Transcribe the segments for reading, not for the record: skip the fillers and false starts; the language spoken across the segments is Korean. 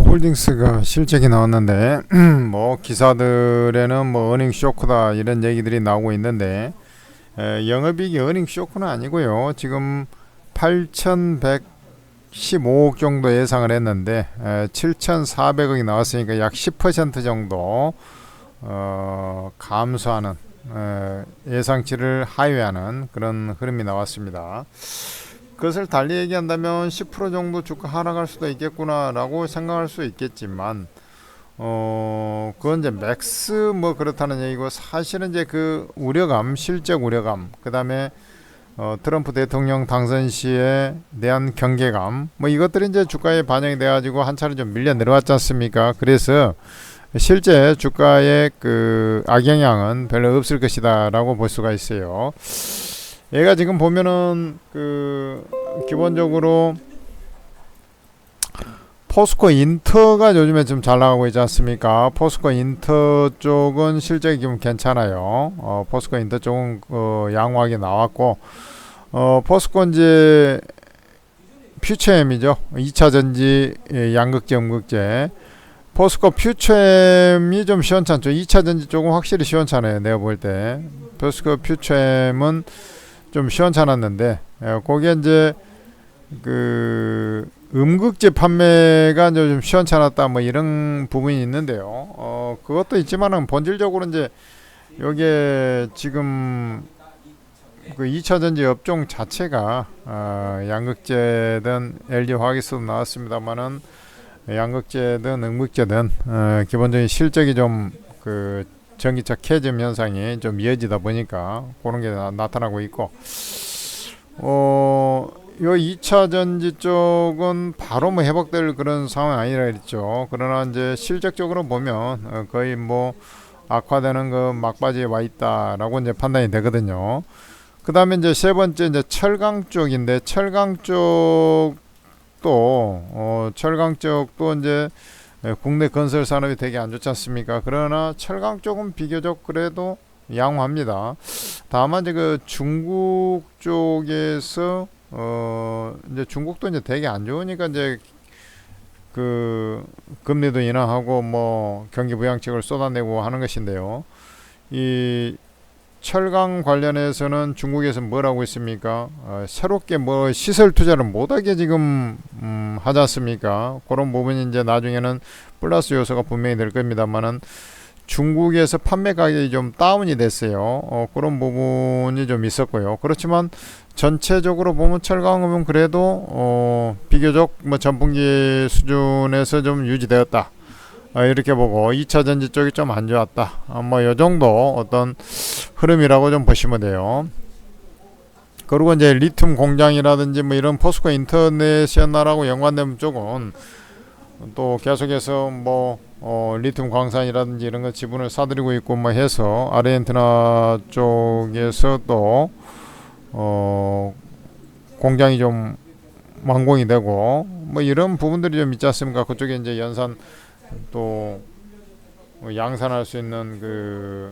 홀딩스가 실적이 나왔는데 뭐 기사들에는 뭐 어닝 쇼크다 이런 얘기들이 나오고 있는데 영업이익이 어닝 쇼크는 아니고요. 지금 8,115억 정도 예상을 했는데 7,400억이 나왔으니까 약 10% 정도 감소하는 예상치를 하회하는 그런 흐름이 나왔습니다. 그것을 달리 얘기한다면 10% 정도 주가 하락할 수도 있겠구나 라고 생각할 수 있겠지만 그건 이제 맥스 뭐 그렇다는 얘기고, 사실은 이제 그 우려감, 실적 우려감, 그 다음에 트럼프 대통령 당선 시에 대한 경계감, 뭐 이것들이 이제 주가에 반영이 돼 가지고 한 차례 좀 밀려 내려왔지 않습니까? 그래서 실제 주가의 그 악영향은 별로 없을 것이다 라고 볼 수가 있어요. 얘가 지금 보면은 그 기본적으로 포스코 인터가 요즘에 좀 잘 나가고 있지 않습니까? 포스코 인터 쪽은 실적이 좀 괜찮아요. 포스코 인터 쪽은 양호하게 나왔고, 포스코 이제 퓨처엠이죠. 2차전지 양극재, 음극재. 포스코 퓨처엠이 좀 시원찮죠. 2차전지 쪽은 확실히 시원찮아요. 내가 볼 때. 포스코 퓨처엠은 좀 시원찮았는데, 거기에 이제 그 음극재 판매가 좀 시원찮았다 뭐 이런 부분이 있는데요. 그것도 있지만은 본질적으로 이제 여기에 지금 그 2차전지 업종 자체가 양극재든 LG 화학에서도 나왔습니다만은 양극재든 음극재든 기본적인 실적이 좀 그 전기차 캐즘 현상이 좀 이어지다 보니까 그런 게 나타나고 있고, 요 2차 전지 쪽은 바로 뭐 회복될 그런 상황이 아니라 그랬죠. 그러나 이제 실적적으로 보면 거의 뭐 악화되는 그 막바지에 와 있다라고 이제 판단이 되거든요. 그 다음에 이제 세 번째 이제 철강 쪽인데, 철강 쪽도 이제 국내 건설 산업이 되게 안 좋지 않습니까? 그러나 철강 쪽은 비교적 그래도 양호합니다. 다만 이제 그 중국 쪽에서 이제 중국도 이제 되게 안 좋으니까 이제 그 금리도 인하하고 뭐 경기 부양책을 쏟아내고 하는 것인데요. 이 철강 관련해서는 중국에서 뭘 하고 있습니까? 새롭게 뭐 시설 투자를 못하게 지금 하지 않습니까? 그런 부분이 이제 나중에는 플러스 요소가 분명히 될 겁니다만은, 중국에서 판매 가격이 좀 다운이 됐어요. 그런 부분이 좀 있었고요. 그렇지만 전체적으로 보면 철강은 그래도 비교적 뭐 전분기 수준에서 좀 유지되었다. 이렇게 보고 2차 전지 쪽이 좀 안 좋았다. 뭐 요 정도 어떤 흐름이라고 좀 보시면 돼요. 그리고 이제 리튬 공장이라든지 뭐 이런 포스코 인터내셔널하고 연관된 쪽은 또 계속해서 뭐 리튬 광산이라든지 이런 거 지분을 사들이고 있고 뭐 해서 아르헨티나 쪽에서 또 공장이 좀 완공이 되고 뭐 이런 부분들이 좀 있지 않습니까? 그쪽에 이제 연산 또 양산할 수 있는 그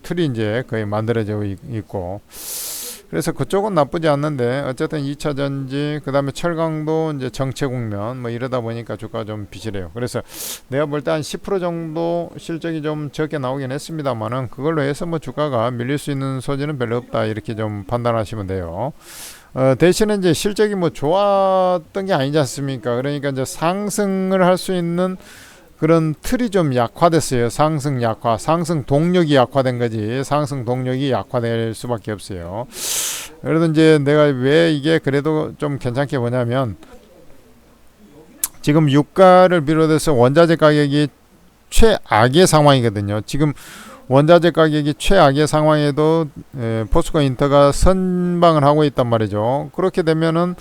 틀이 이제 거의 만들어지고 있고, 그래서 그쪽은 나쁘지 않는데 어쨌든 2차 전지 그 다음에 철강도 이제 정체 국면 뭐 이러다 보니까 주가가 좀 비실해요. 그래서 내가 볼 때 한 10% 정도 실적이 좀 적게 나오긴 했습니다만은 그걸로 해서 뭐 주가가 밀릴 수 있는 소지는 별로 없다 이렇게 좀 판단하시면 돼요. 대신에 이제 실적이 뭐 좋았던 게 아니지 않습니까? 그러니까 이제 상승을 할 수 있는 그런 틀이 좀 약화됐어요. 상승 동력이 약화된 거지. 상승 동력이 약화될 수밖에 없어요. 그래도 이제 내가 왜 이게 그래도 좀 괜찮게 보냐면, 지금 유가를 비롯해서 원자재 가격이 최악의 상황이거든요. 지금 원자재 가격이 최악의 상황에도 포스코 인터가 선방을 하고 있단 말이죠. 그렇게 되면은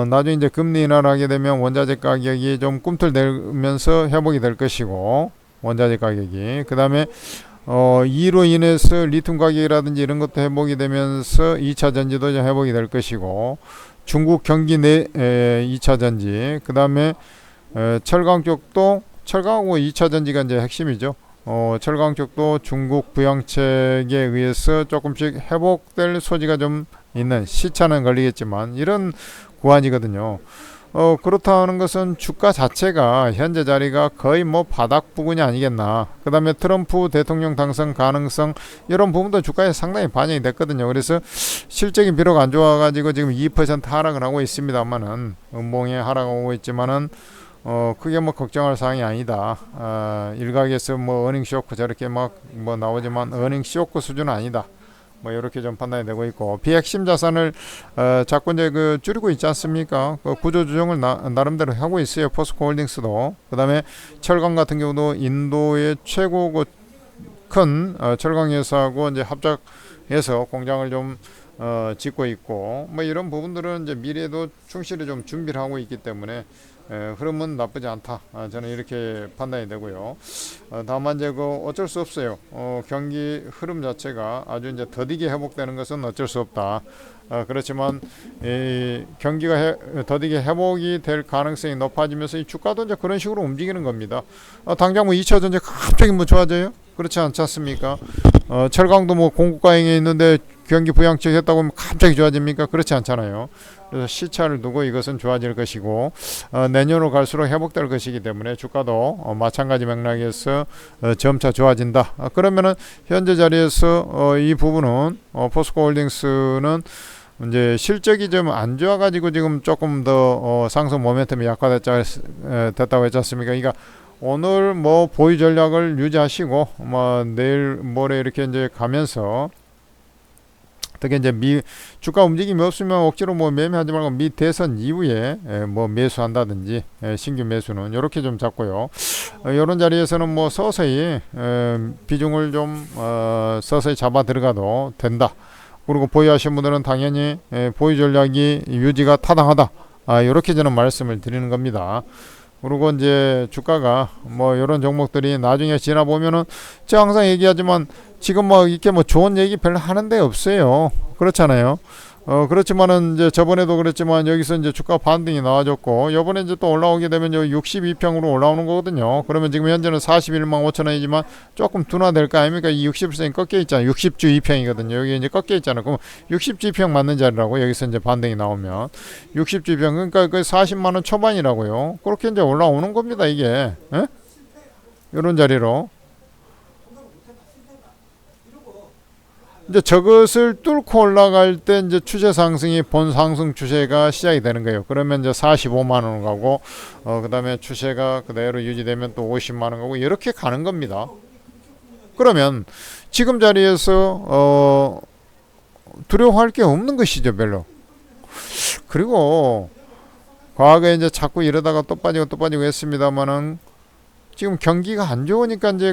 나중에 이제 금리 인하를 하게 되면 원자재 가격이 좀 꿈틀대면서 회복이 될 것이고, 원자재 가격이 그 다음에 이로 인해서 리튬 가격이라든지 이런 것도 회복이 되면서 2차 전지도 좀 회복이 될 것이고, 중국 경기 내 2차 전지 그 다음에 철강 쪽도 철강하고 2차 전지가 이제 핵심이죠. 철강 쪽도 중국 부양책에 의해서 조금씩 회복될 소지가 좀 있는, 시차는 걸리겠지만 이런 구간이거든요. 그렇다는 것은 주가 자체가 현재 자리가 거의 뭐 바닥 부근이 아니겠나. 그 다음에 트럼프 대통령 당선 가능성 이런 부분도 주가에 상당히 반영이 됐거든요. 그래서 실적이 비록 안 좋아가지고 지금 2% 하락을 하고 있습니다만은 음봉에 하락하고 있지만은 크게 뭐 걱정할 사항이 아니다. 일각에서 뭐 어닝 쇼크 저렇게 막 뭐 나오지만 어닝 쇼크 수준은 아니다. 뭐 이렇게 좀 판단이 되고 있고, 비핵심 자산을 자꾸 이제 그 줄이고 있지 않습니까? 그 구조 조정을 나름대로 하고 있어요. 포스코홀딩스도. 그다음에 철강 같은 경우도 인도의 최고 큰 철강 회사하고 이제 합작해서 공장을 좀 짓고 있고, 뭐 이런 부분들은 이제 미래에도 충실히 좀 준비를 하고 있기 때문에 흐름은 나쁘지 않다. 저는 이렇게 판단이 되고요. 다만 이제 그 어쩔 수 없어요. 경기 흐름 자체가 아주 이제 더디게 회복되는 것은 어쩔 수 없다. 그렇지만 이 경기가 더디게 회복이 될 가능성이 높아지면서 이 주가도 이제 그런 식으로 움직이는 겁니다. 당장 뭐 2차 전지 갑자기 뭐 좋아져요? 그렇지 않지 않습니까? 철강도 뭐 공급과잉에 있는데 경기 부양책 했다고 하면 갑자기 좋아집니까? 그렇지 않잖아요. 그래서 시차를 두고 이것은 좋아질 것이고, 내년으로 갈수록 회복될 것이기 때문에 주가도 마찬가지 맥락에서 점차 좋아진다. 그러면은 현재 자리에서 이 부분은 포스코홀딩스는 이제 실적이 좀 안 좋아가지고 지금 조금 더 상승 모멘텀이 약화됐다고 했지 않습니까? 그러니까 오늘 뭐 보유 전략을 유지하시고 뭐 내일 모레 이렇게 이제 가면서, 특히 이제 주가 움직임이 없으면 억지로 뭐 매매하지 말고 미 대선 이후에 뭐 매수한다든지 신규 매수는 이렇게 좀 잡고요. 이런 자리에서는 뭐 서서히 비중을 좀 서서히 잡아 들어가도 된다. 그리고 보유하신 분들은 당연히 보유 전략이 유지가 타당하다. 이렇게 저는 말씀을 드리는 겁니다. 그리고 이제 주가가 뭐 이런 종목들이 나중에 지나 보면은 제가 항상 얘기하지만 지금 뭐 이렇게 뭐 좋은 얘기 별로 하는 데 없어요. 그렇잖아요. 그렇지만은 이제 저번에도 그랬지만 여기서 이제 주가 반등이 나와줬고, 요번에 이제 또 올라오게 되면 62평으로 올라오는 거거든요. 그러면 지금 현재는 41만 5천 원이지만 조금 둔화될 거 아닙니까? 이 60% 꺾여 있잖아요. 60주 2평이거든요. 여기 이제 꺾여 있잖아요. 그럼 60주 2평 맞는 자리라고, 여기서 이제 반등이 나오면 60주 2평, 그러니까 그 40만 원 초반이라고요. 그렇게 이제 올라오는 겁니다, 이게. 에? 이런 자리로. 이제 저것을 뚫고 올라갈 때 이제 추세 상승이 본 상승 추세가 시작이 되는 거예요. 그러면 이제 45만 원 가고, 그다음에 추세가 그대로 유지되면 또 50만 원 가고, 이렇게 가는 겁니다. 그러면 지금 자리에서 두려워할 게 없는 것이죠, 별로. 그리고 과거에 이제 자꾸 이러다가 또 빠지고 했습니다만은, 지금 경기가 안 좋으니까 이제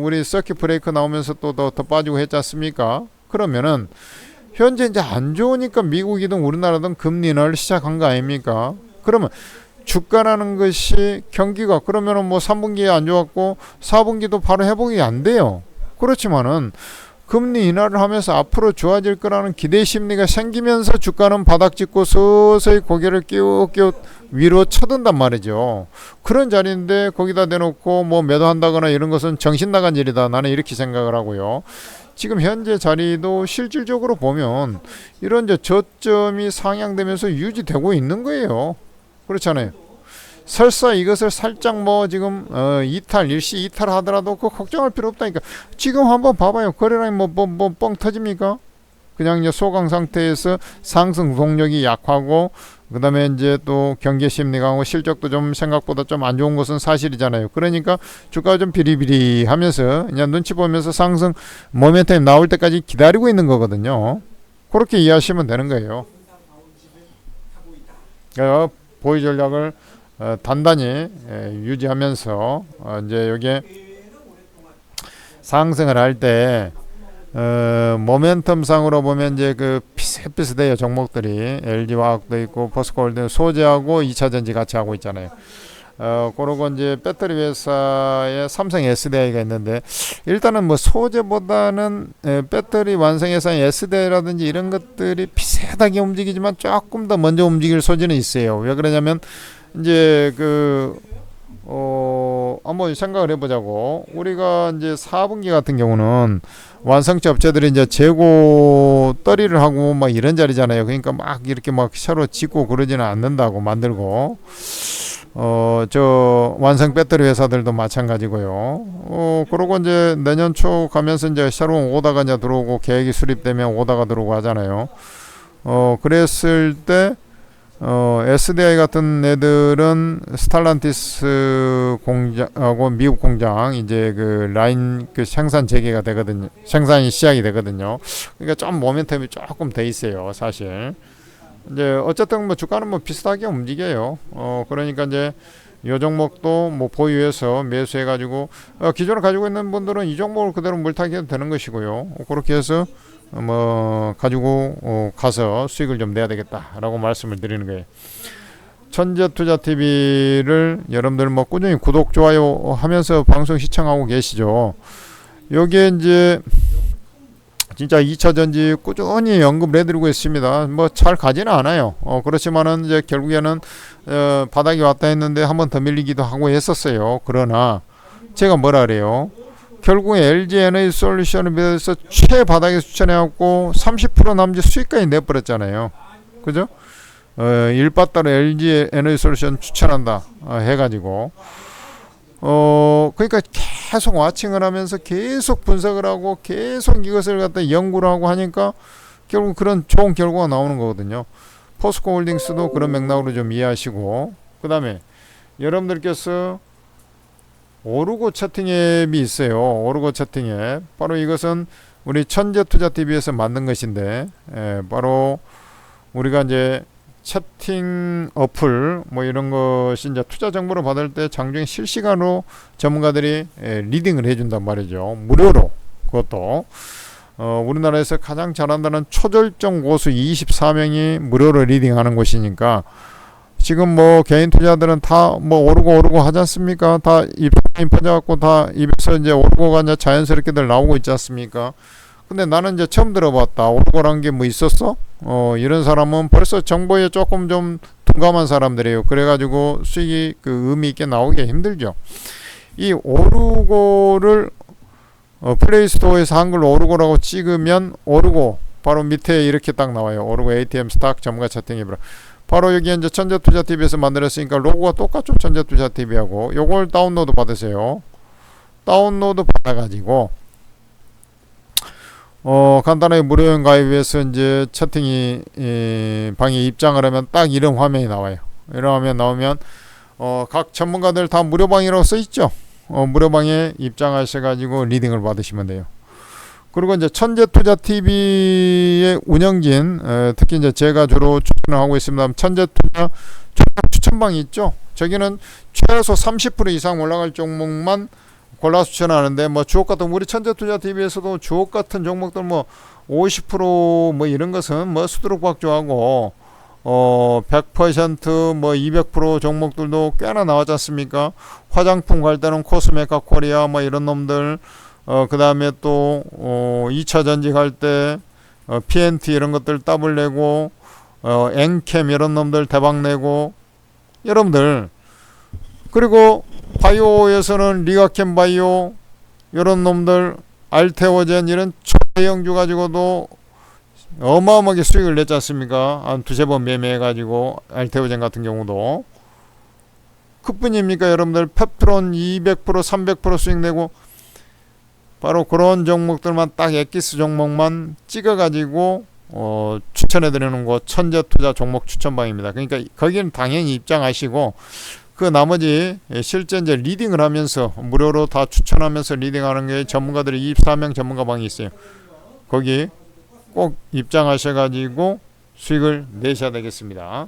우리 서킷 브레이크 나오면서 또 더 빠지고 했지 않습니까? 그러면은 현재 이제 안 좋으니까 미국이든 우리나라든 금리 인하를 시작한 거 아닙니까? 그러면 주가라는 것이 경기가 그러면은 뭐 3분기에 안 좋았고 4분기도 바로 회복이 안 돼요. 그렇지만은 금리 인하를 하면서 앞으로 좋아질 거라는 기대 심리가 생기면서 주가는 바닥 짚고 서서히 고개를 끼웃끼웃 위로 쳐든단 말이죠. 그런 자리인데 거기다 대놓고 뭐 매도한다거나 이런 것은 정신 나간 일이다. 나는 이렇게 생각을 하고요. 지금 현재 자리도 실질적으로 보면 이런 이제 저점이 상향되면서 유지되고 있는 거예요. 그렇잖아요. 설사 이것을 살짝 뭐 지금 일시 이탈하더라도 그 걱정할 필요 없다니까. 지금 한번 봐봐요. 거래량이 뭐 뻥 터집니까? 그냥 이제 소강 상태에서 상승 동력이 약하고, 그 다음에 이제 또 경계 심리가 하고 실적도 좀 생각보다 좀 안 좋은 것은 사실이잖아요. 그러니까 주가가 좀 비리비리 하면서 그냥 눈치 보면서 상승 모멘텀이 나올 때까지 기다리고 있는 거거든요. 그렇게 이해하시면 되는 거예요. 보유 전략을 단단히 유지하면서 이제 여기에 상승을 할 때 모멘텀 상으로 보면 이제 그 비슷비슷해요. 종목들이 LG화학도 있고 포스코홀딩 소재하고 2차전지 같이 하고 있잖아요. 그러고 이제 배터리 회사의 삼성 SDI가 있는데, 일단은 뭐 소재보다는 배터리 완성회사의 SDI라든지 이런 것들이 비슷하게 움직이지만 조금 더 먼저 움직일 소지는 있어요. 왜 그러냐면 이제 한번 생각을 해보자고. 우리가 이제 4분기 같은 경우는 완성차 업체들이 이제 재고 떨이를 하고 막 이런 자리잖아요. 그러니까 막 이렇게 막 새로 짓고 그러지는 않는다고 만들고. 저 완성 배터리 회사들도 마찬가지고요. 그러고 이제 내년 초 가면서 이제 새로운 오다가 이제 들어오고 계획이 수립되면 오다가 들어오고 하잖아요. 그랬을 때 SDI 같은 애들은 스탈란티스 공장하고 미국 공장 이제 그 라인 그 생산 재개가 되거든요. 생산이 시작이 되거든요. 그러니까 좀 모멘텀이 조금 돼 있어요, 사실. 이제 어쨌든 뭐 주가는 뭐 비슷하게 움직여요. 그러니까 이제 이 종목도 뭐 보유해서 매수해 가지고 기존에 가지고 있는 분들은 이 종목을 그대로 물타기 해도 되는 것이고요. 그렇게 해서 뭐 가지고 가서 수익을 좀 내야 되겠다라고 말씀을 드리는 거예요. 천재투자TV를 여러분들 뭐 꾸준히 구독 좋아요 하면서 방송 시청하고 계시죠. 여기에 이제 진짜 2차전지 꾸준히 언급을 해드리고 있습니다. 뭐 잘 가지는 않아요. 그렇지만은 이제 결국에는 바닥이 왔다 했는데 한 번 더 밀리기도 하고 했었어요. 그러나 제가 뭐라 그래요? 결국 LG 에너지 솔루션에 비해서 최바닥에 추천해갖고 30% 남짓 수익까지 내버렸잖아요. 그죠? 일바따로 LG 에너지 솔루션 추천한다 해가지고 그러니까 계속 와칭을 하면서 계속 분석을 하고 계속 이것을 갖다 연구를 하고 하니까 결국 그런 좋은 결과가 나오는 거거든요. 포스코 홀딩스도 그런 맥락으로 좀 이해하시고, 그 다음에 여러분들께서 오르고 채팅 앱이 있어요. 오르고 채팅 앱. 바로 이것은 우리 천재투자TV에서 만든 것인데, 바로 우리가 이제 채팅 어플 뭐 이런 것이 이제 투자 정보를 받을 때 장중에 실시간으로 전문가들이 리딩을 해준단 말이죠. 무료로. 그것도 우리나라에서 가장 잘한다는 초절정 고수 24명이 무료로 리딩하는 곳이니까 지금 뭐 개인 투자들은 다 뭐 오르고 하지 않습니까? 다 입에 퍼져갖고 다 입에서 이제 오르고가 이제 자연스럽게들 나오고 있지 않습니까? 근데 나는 이제 처음 들어봤다. 오르고란 게 뭐 있었어? 이런 사람은 벌써 정보에 조금 좀 둔감한 사람들이에요. 그래가지고 수익이 그 의미 있게 나오기가 힘들죠. 이 오르고를 플레이스토어에서 한글로 오르고라고 찍으면 오르고 바로 밑에 이렇게 딱 나와요. 오르고 ATM 스탁 전문가 채팅앱으로. 바로 여기 이제 천재투자TV에서 만들었으니까 로고가 똑같죠. 천재투자TV하고 요걸 다운로드 받으세요. 다운로드 받아가지고 간단하게 무료용 가입해서 이제 채팅이 방에 입장을 하면 딱 이런 화면이 나와요. 이런 화면 나오면 각 전문가들 다 무료방이라고 써 있죠. 무료방에 입장하셔가지고 리딩을 받으시면 돼요. 그리고 이제 천재투자TV의 운영진, 특히 이제 제가 주로 추천을 하고 있습니다. 천재투자 추천방이 있죠. 저기는 최소 30% 이상 올라갈 종목만 골라 추천하는데, 뭐 주옥 같은 우리 천재투자TV에서도 주옥 같은 종목들 뭐 50% 이런 것은 뭐 수두룩박주하고 100% 200% 종목들도 꽤나 나왔지 않습니까? 화장품 갈 때는 코스메카 코리아 뭐 이런 놈들, 그 다음에 또 2차 전지 갈 때 PNT 이런 것들 더블 내고 엔캠 이런 놈들 대박 내고 여러분들, 그리고 바이오에서는 리가캠 바이오 이런 놈들, 알테오젠 이런 초대형주 가지고도 어마어마하게 수익을 냈지 않습니까? 한 두세 번 매매해가지고 알테오젠 같은 경우도 그뿐입니까? 여러분들 펩트론 200% 300% 수익 내고 바로 그런 종목들만 딱 엑기스 종목만 찍어가지고 추천해드리는 거 천재투자 종목 추천방입니다. 그러니까 거기는 당연히 입장하시고 그 나머지 실제 이제 리딩을 하면서 무료로 다 추천하면서 리딩하는 게 전문가들이 24명 전문가방이 있어요. 거기 꼭 입장하셔가지고 수익을 내셔야 되겠습니다.